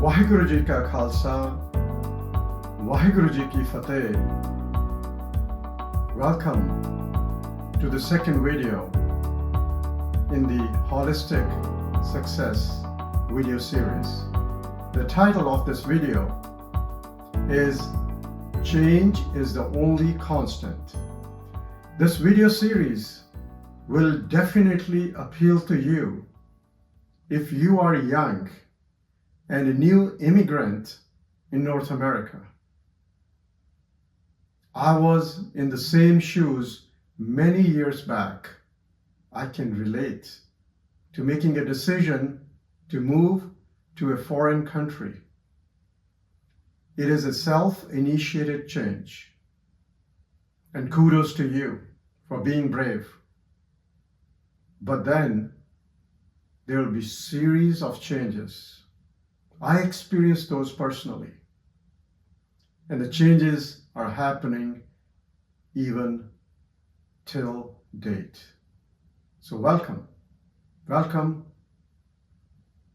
ਵਾਹਿਗੁਰੂ ਜੀ ਕਾ ਖਾਲਸਾ ਵਾਹਿਗੁਰੂ ਜੀ ਕੀ ਫਤਿਹ. Welcome to the second video in the Holistic Success video series. The title of this video is Change is the Only Constant. This video series will definitely appeal to you if you are young and a new immigrant in North America. I was in the same shoes many years back. I can relate to making a decision to move to a foreign country. It is a self-initiated change. And kudos to you for being brave. But then there will be a series of changes. I experienced those personally. And the changes are happening even till date. So welcome. Welcome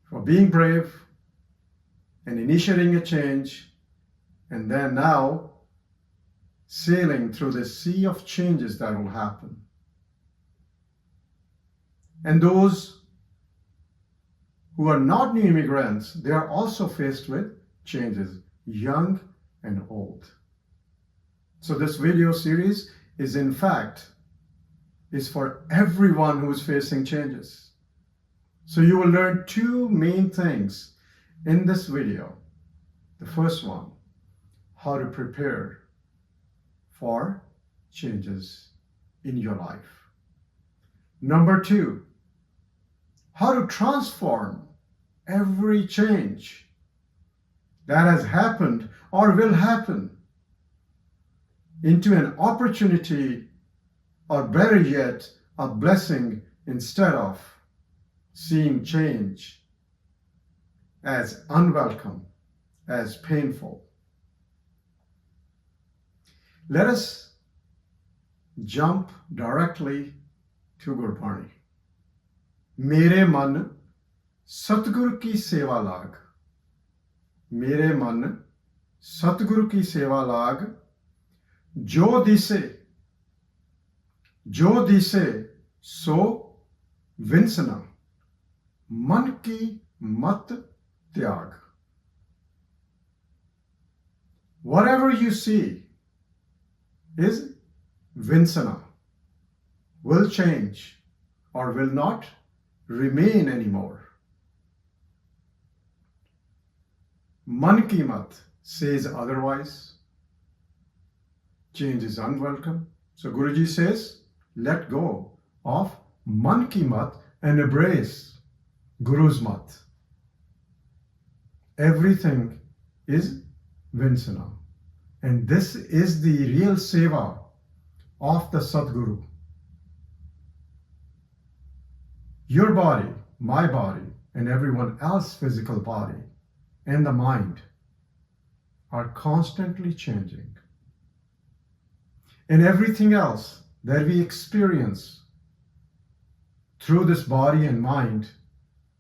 for being brave and initiating a change, and then now sailing through the sea of changes that will happen. And those who are not new immigrants, they are also faced with changes, young and old. So this video series is in fact for everyone who is facing changes. So you will learn two main things in this video. The first one, how to prepare for changes in your life. Number two, how to transform every change that has happened or will happen into an opportunity, or better yet, a blessing, instead of seeing change as unwelcome, as painful. Let us jump directly to Gurbani. मेरे मन सतगुरु की सेवा लाग, मेरे मन सतगुरु की सेवा लाग, जो दिसे सो विंसना, मन की मत त्याग. Whatever you see is vinsana, will change or will not remain anymore. Man ki mat says otherwise. Change is unwelcome. So Guruji says, let go of man ki mat and embrace Guru's mat. Everything is vinsana. And this is the real seva of the Sadguru. Your body, my body, and everyone else's physical body and the mind are constantly changing. And everything else that we experience through this body and mind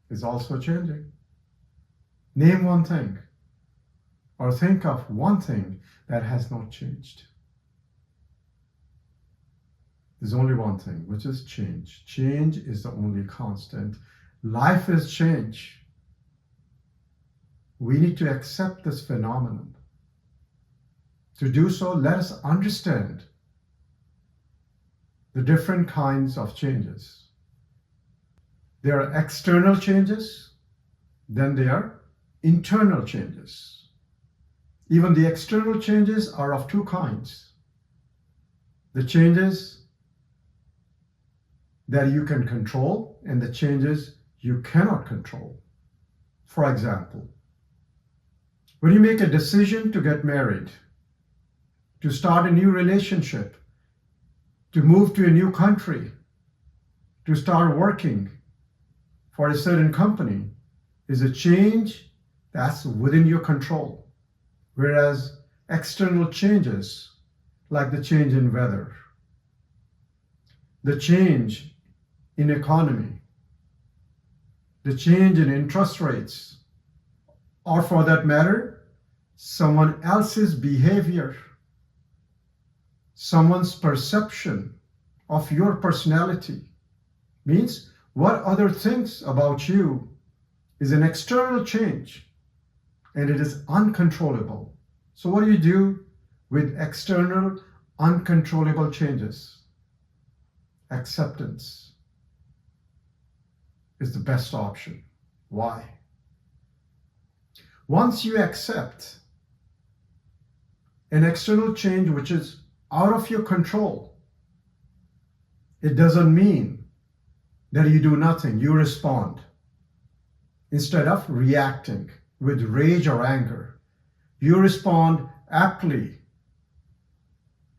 is also changing. Name one thing, or think of one thing that has not changed. There's only one thing, which is change. Change is the only constant. Life is change. We need to accept this phenomenon. To do so, let us understand the different kinds of changes. There are external changes, then there are internal changes. Even the external changes are of two kinds. The changes that you can control and the changes you cannot control. For example, when you make a decision to get married, to start a new relationship, to move to a new country, to start working for a certain company, is a change that's within your control. Whereas external changes, like the change in weather, the change in economy, the change in interest rates, or for that matter, someone else's behavior, someone's perception of your personality. Means what other thinks about you is an external change and it is uncontrollable. So what do you do with external uncontrollable changes? Acceptance is the best option. Why? Once you accept an external change which is out of your control, it doesn't mean that you do nothing, you respond. Instead of reacting with rage or anger, you respond aptly.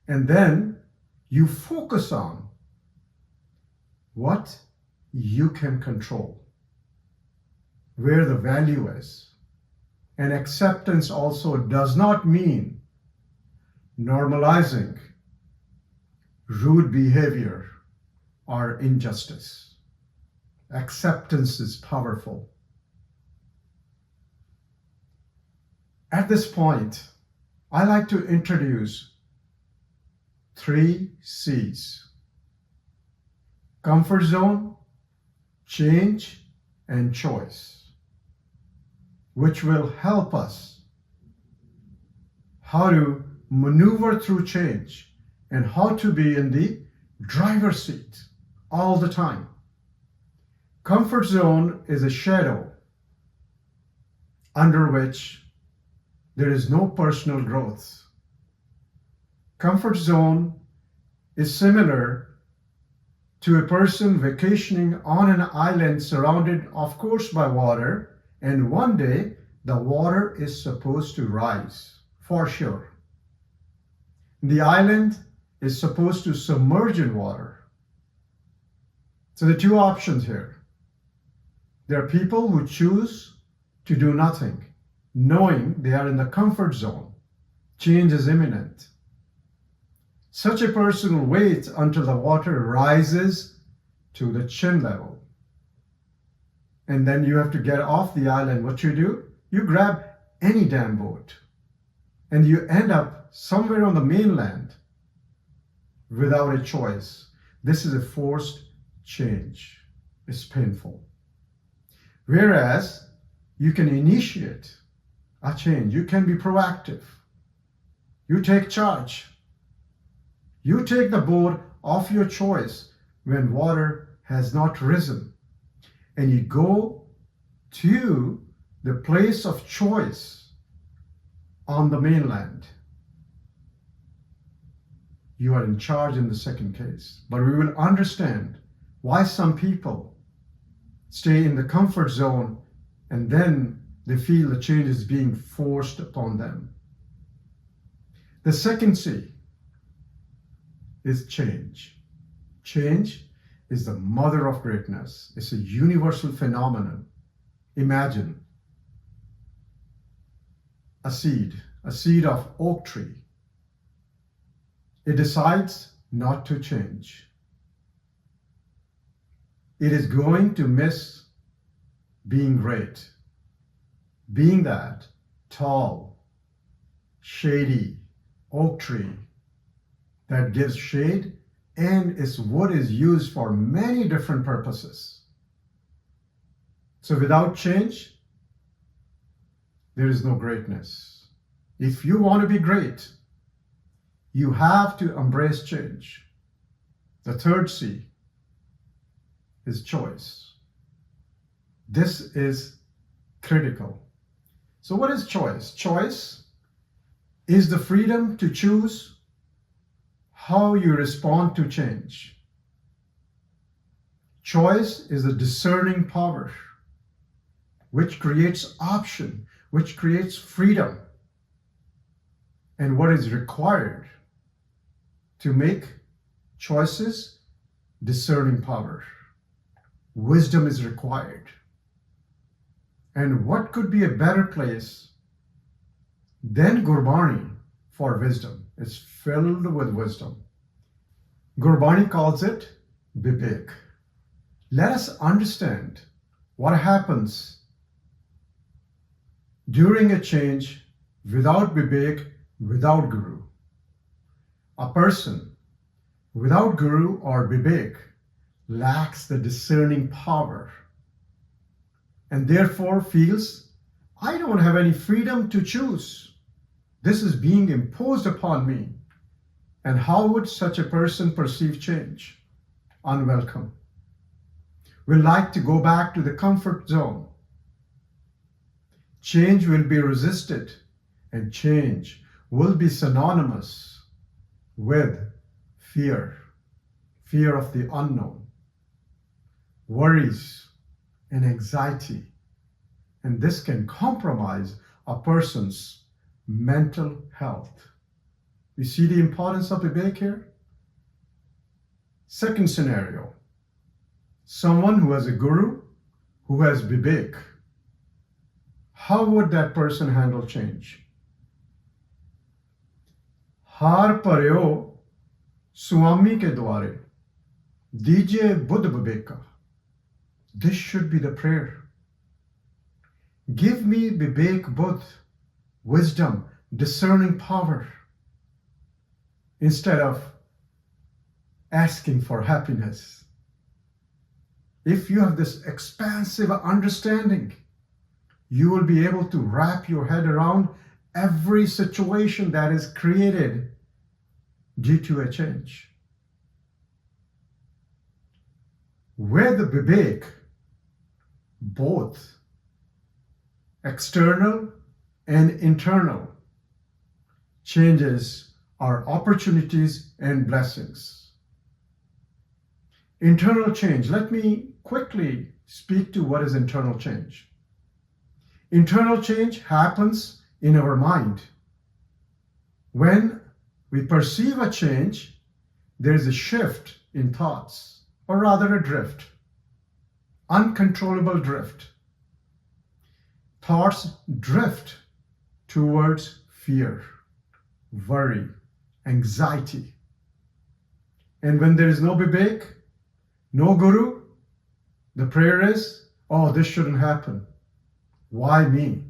And then you focus on what you can control, where the value is. And acceptance also does not mean normalizing rude behavior or injustice. Acceptance is powerful. At this point, I like to introduce 3 C's: comfort zone, change, and choice, which will help us how to maneuver through change and how to be in the driver's seat all the time. Comfort zone is a shadow under which there is no personal growth. Comfort zone is similar to a person vacationing on an island surrounded, of course, by water, and one day the water is supposed to rise, for sure. The island is supposed to submerge in water. So the 2 options here. There are people who choose to do nothing, knowing they are in the comfort zone. Change is imminent. Such a person will wait until the water rises to the chin level. And then you have to get off the island. What you do? You grab any damn boat and you end up somewhere on the mainland without a choice. This is a forced change. It's painful. Whereas you can initiate a change. You can be proactive. You take charge. You take the boat of your choice when water has not risen. And you go to the place of choice on the mainland. You are in charge in the second case. But we will understand why some people stay in the comfort zone and then they feel the change is being forced upon them. The second C is change. Change is the mother of greatness. It's a universal phenomenon. Imagine a seed of oak tree. It decides not to change. It is going to miss being great, being that tall, shady oak tree that gives shade, and its wood is used for many different purposes. So without change, there is no greatness. If you want to be great, you have to embrace change. The third C is choice. This is critical. So what is choice? Choice is the freedom to choose how you respond to change. Choice is a discerning power which creates option, which creates freedom. And what is required to make choices? Discerning power. Wisdom is required. And what could be a better place than Gurbani for wisdom? It's filled with wisdom. Gurbani calls it Vivek. Let us understand what happens during a change without Vivek, without Guru. A person without Guru or Vivek lacks the discerning power and therefore feels, I don't have any freedom to choose. This is being imposed upon me. And how would such a person perceive change? Unwelcome. Will like to go back to the comfort zone. Change will be resisted, and change will be synonymous with fear of the unknown, worries, and anxiety. And this can compromise a person's mental health. You see the importance of Vivek here? Second scenario, someone who has a guru, who has Vivek. How would that person handle change? Har pareo Swami ke dware, dijiye buddh viveka. This should be the prayer. Give me Vivek Buddh, wisdom, discerning power, instead of asking for happiness. If you have this expansive understanding, you will be able to wrap your head around every situation that is created due to a change. With Vivek, both external and internal changes are opportunities and blessings. Internal change. Let me quickly speak to what is internal change. Internal change happens in our mind. When we perceive a change, there is a shift in thoughts, or rather a drift, uncontrollable drift. Thoughts drift towards fear, worry, anxiety. And when there is no Vivek, no Guru, the prayer is, oh, this shouldn't happen. Why me?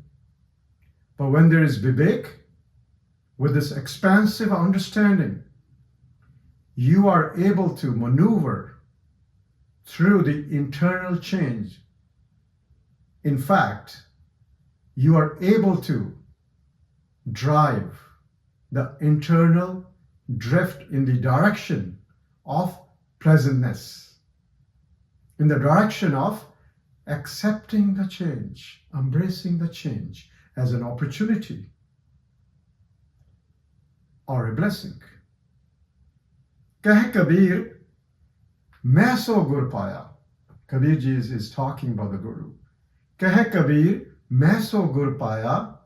But when there is Vivek, with this expansive understanding, you are able to maneuver through the internal change. In fact, you are able to drive the internal drift in the direction of pleasantness, in the direction of accepting the change, embracing the change as an opportunity or a blessing. Keh Kabir, main so gur paya. Kabir ji is talking about the Guru. Keh Kabir, main so gur paya,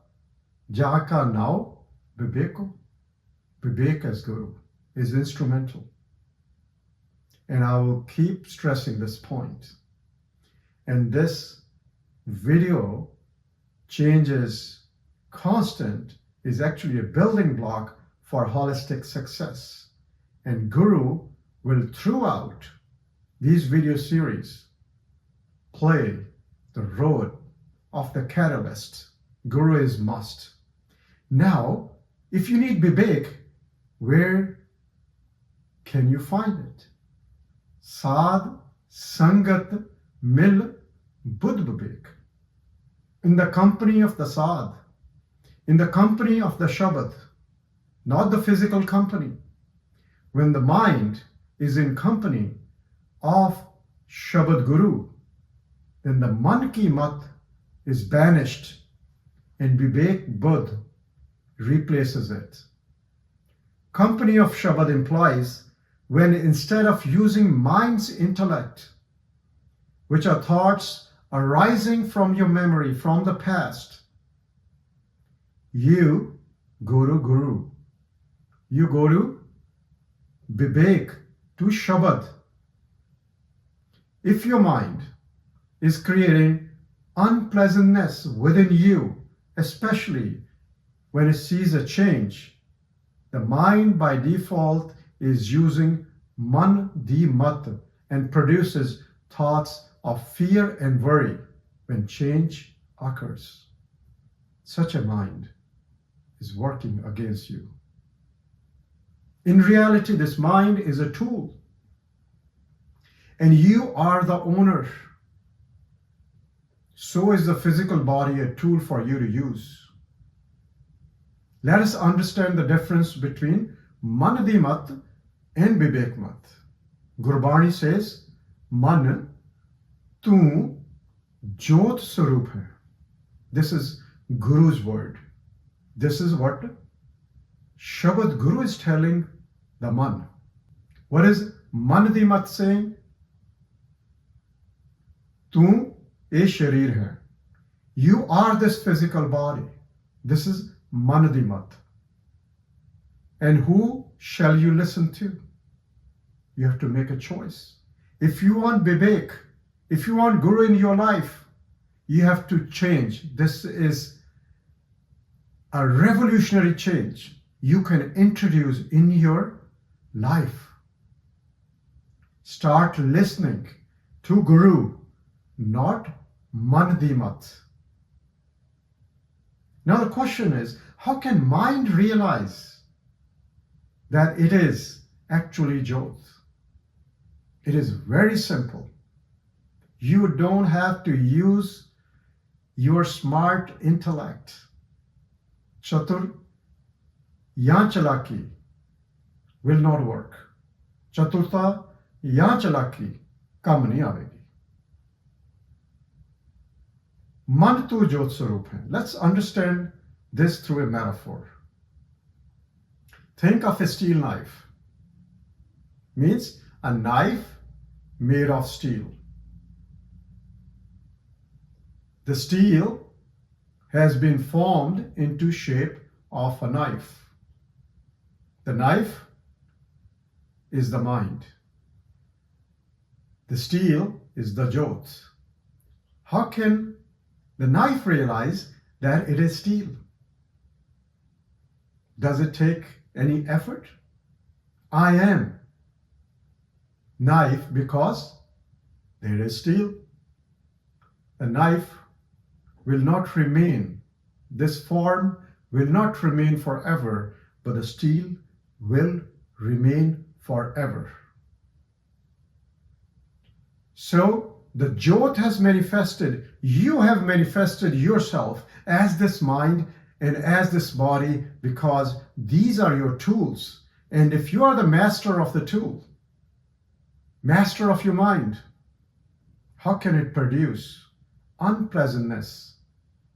jaka now Viveko. Vivek as Guru is instrumental. And I will keep stressing this point. And this video, changes constant, is actually a building block for holistic success. And Guru will, throughout these video series, play the role of the catalyst. Guru is must. Now, if you need Vivek, where can you find it? Sad Sangat Mil Buddh Vivek. In the company of the Sad, in the company of the Shabad, not the physical company. When the mind is in company of Shabad Guru, then the Man Ki Mat is banished and Vivek Buddh replaces it. Company of Shabad implies when instead of using mind's intellect, which are thoughts arising from your memory, from the past, you go to Guru. You go to Vivek, to Shabad. If your mind is creating unpleasantness within you, especially when it sees a change, the mind by default is using Man Di Mat and produces thoughts of fear and worry when change occurs. such a mind is working against you. In reality, this mind is a tool, and you are the owner. So is the physical body a tool for you to use. Let us understand the difference between man di mat and vivek mat. Gurbani says, Man, tu jot sarup hai. This is Guru's word. This is what Shabad Guru is telling the man. What is man di mat saying? Tu e sharir hai. You are this physical body. This is man di mat. And who shall you listen to? You have to make a choice. If you want Vivek, if you want Guru in your life, you have to change. This is a revolutionary change you can introduce in your life. Start listening to Guru, not man di mat. Now the question is, how can mind realize that it is actually Jyot? It is very simple. You don't have to use your smart intellect. Chatur ya chalaki will not work. Chaturta ya chalaki kam nahi aavegi. Man tu Jyot Sarup hai. Let's understand this through a metaphor. Think of a steel knife. Means a knife made of steel. The steel has been formed into shape of a knife. The knife is the mind. The steel is the Jyot. How can the knife realize that it is steel? Does it take any effort? I am knife because there is steel. The knife will not remain. This form will not remain forever, but the steel will remain forever. So the Jyot has manifested. You have manifested yourself as this mind and as this body because these are your tools. And if you are the master of the tool, master of your mind, how can it produce unpleasantness,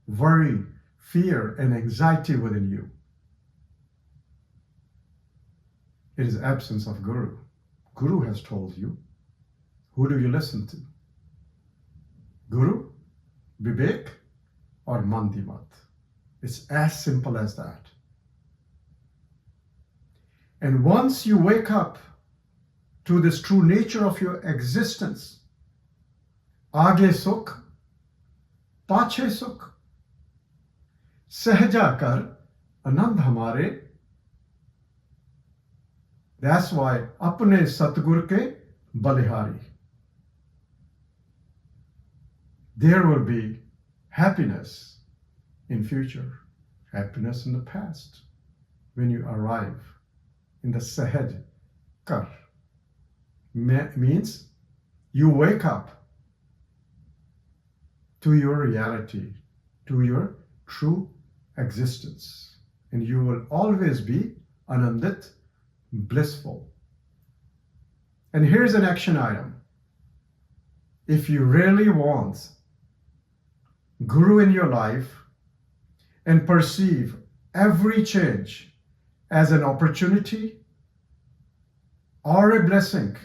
worry, fear, and anxiety within you? It is absence of Guru. Guru has told you. Who do you listen to? Guru, Vivek, or man di mat? It's as simple as that. And once you wake up to this true nature of your existence, aage sukh, pache sukh, sahja kar, anand hamare. That's why apne Satgur ke balihari. There will be happiness in future, happiness in the past when you arrive in the Sahaj Kar. Means you wake up to your reality, to your true existence, and you will always be anandit, blissful. And here's an action item. If you really want Guru in your life and perceive every change as an opportunity or a blessing,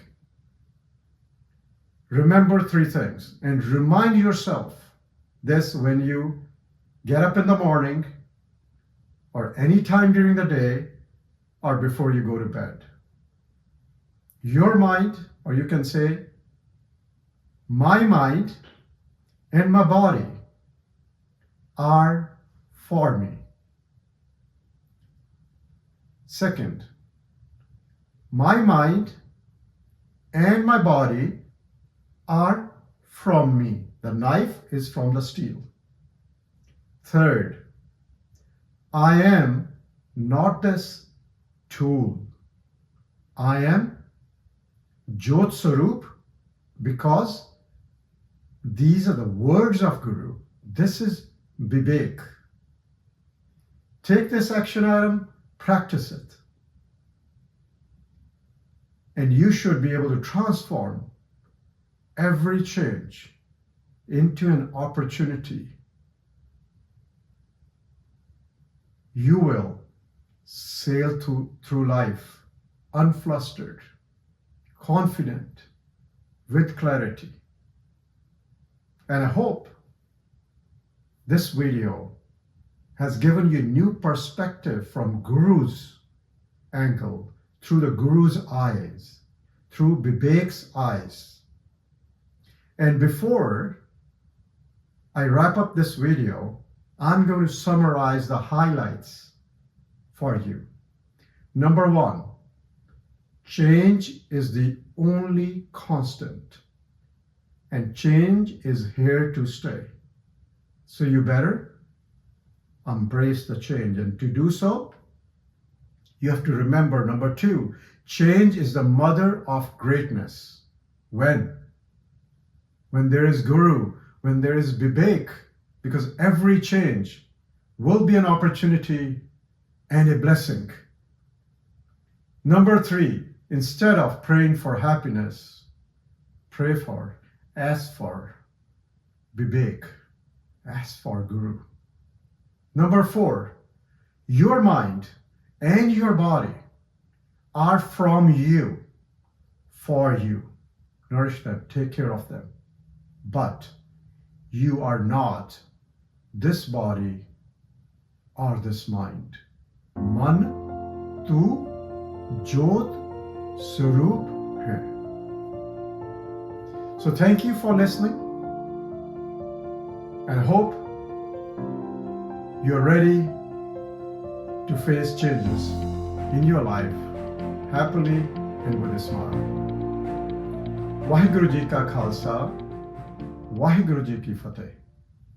remember three things and remind yourself this when you get up in the morning or any time during the day or before you go to bed. Your mind, or you can say, my mind and my body are for me. Second, my mind and my body are from me. The knife is from the steel. Third, I am not this tool. I am Jot Sarup, because these are the words of Guru. This is Vivek. Take this action item, practice it. And you should be able to transform every change into an opportunity. You will sail through life unflustered, confident, with clarity. And I hope this video has given you new perspective from Guru's angle, through the Guru's eyes, through Vivek's eyes. And before I wrap up this video, I'm going to summarize the highlights for you. Number one, change is the only constant, and change is here to stay. So you better embrace the change. And to do so, you have to remember, number two, change is the mother of greatness. When there is Guru, when there is Vivek, because every change will be an opportunity and a blessing. Number three, instead of praying for happiness, ask for Vivek, ask for Guru. Number four, your mind and your body are from you, for you. Nourish them, take care of them. But you are not this body or this mind. Man tu Jot Sarup hai. So thank you for listening, and I hope you're ready to face changes in your life happily and with a smile. Vaheguru Ji ka Khalsa, Vaheguru Ji ki Fateh.